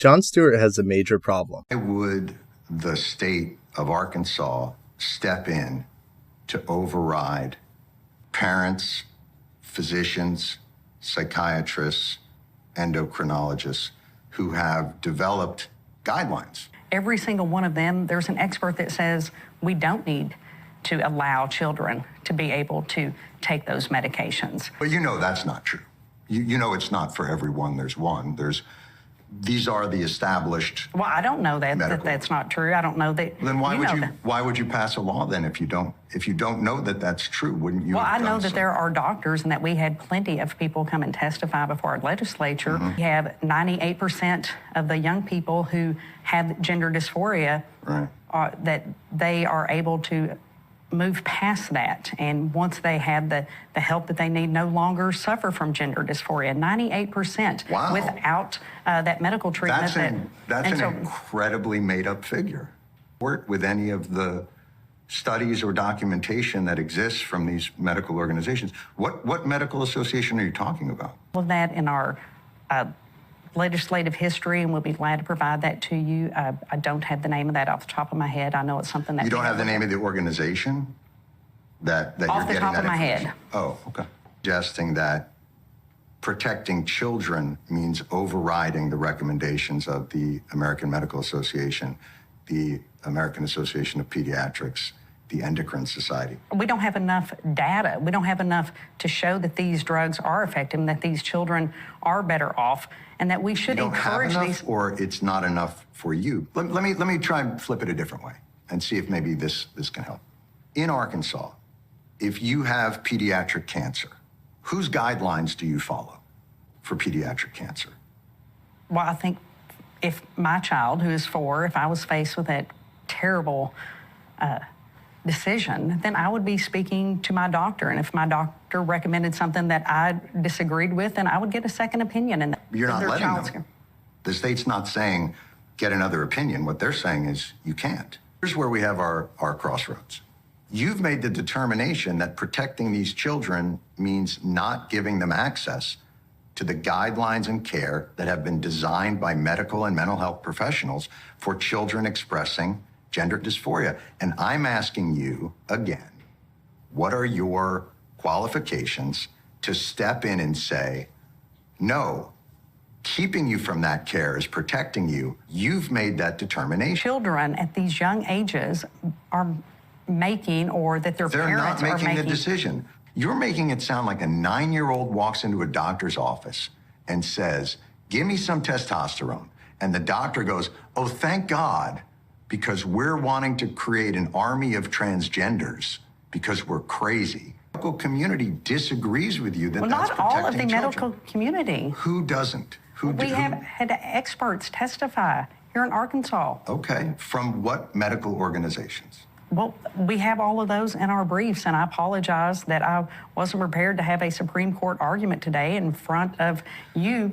John Stewart has a major problem. Why would the state of Arkansas step in to override parents, physicians, psychiatrists, endocrinologists who have developed guidelines? Every single one of them, there's an expert that says we don't need to allow children to be able to take those medications. But you know that's not true. You know it's not for everyone. There's one. These are the established. Well, I don't know that's not true. I don't know that. Then why would you pass a law then if you don't know that that's true? Wouldn't you? Well, have I know done that so? there are doctors and that we had plenty of people come and testify before our legislature. Mm-hmm. We have 98% of the young people who have gender dysphoria, Right. that they are able to move past that, and once they have the help that they need, no longer suffer from gender dysphoria. 98%. Wow. Without that medical treatment. That's an incredibly made-up figure. Work with any of the studies or documentation that exists from these medical organizations. What medical association are you talking about? Well, that in our legislative history, and we'll be glad to provide that to you. I don't have the name of that off the top of my head. I know it's something that... You don't have the name of the organization that you're getting that off the top of my head. Oh, okay. Suggesting that protecting children means overriding the recommendations of the American Medical Association, the American Association of Pediatrics, the Endocrine Society. We don't have enough data. We don't have enough to show that these drugs are effective and that these children are better off, and that we should encourage these. Or it's not enough for you. Let me try and flip it a different way and see if maybe this can help. In Arkansas, if you have pediatric cancer, whose guidelines do you follow for pediatric cancer? Well, I think if my child, who is 4, if I was faced with that terrible decision, then I would be speaking to my doctor. And if my doctor recommended something that I disagreed with, then I would get a second opinion. And you're not letting them. The state's not saying get another opinion. What they're saying is you can't. Here's where we have our crossroads. You've made the determination that protecting these children means not giving them access to the guidelines and care that have been designed by medical and mental health professionals for children expressing gender dysphoria. And I'm asking you again, what are your qualifications to step in and say, no, keeping you from that care is protecting you. You've made that determination. Children at these young ages are making, or that their parents are making. They're not making the decision. You're making it sound like a 9-year-old walks into a doctor's office and says, give me some testosterone. And the doctor goes, oh, thank God, because we're wanting to create an army of transgenders because we're crazy. The medical community disagrees with you that that's protecting not all of the children. medical community. Who doesn't? We have had experts testify here in Arkansas. Okay, from what medical organizations? Well, we have all of those in our briefs, and I apologize that I wasn't prepared to have a Supreme Court argument today in front of you.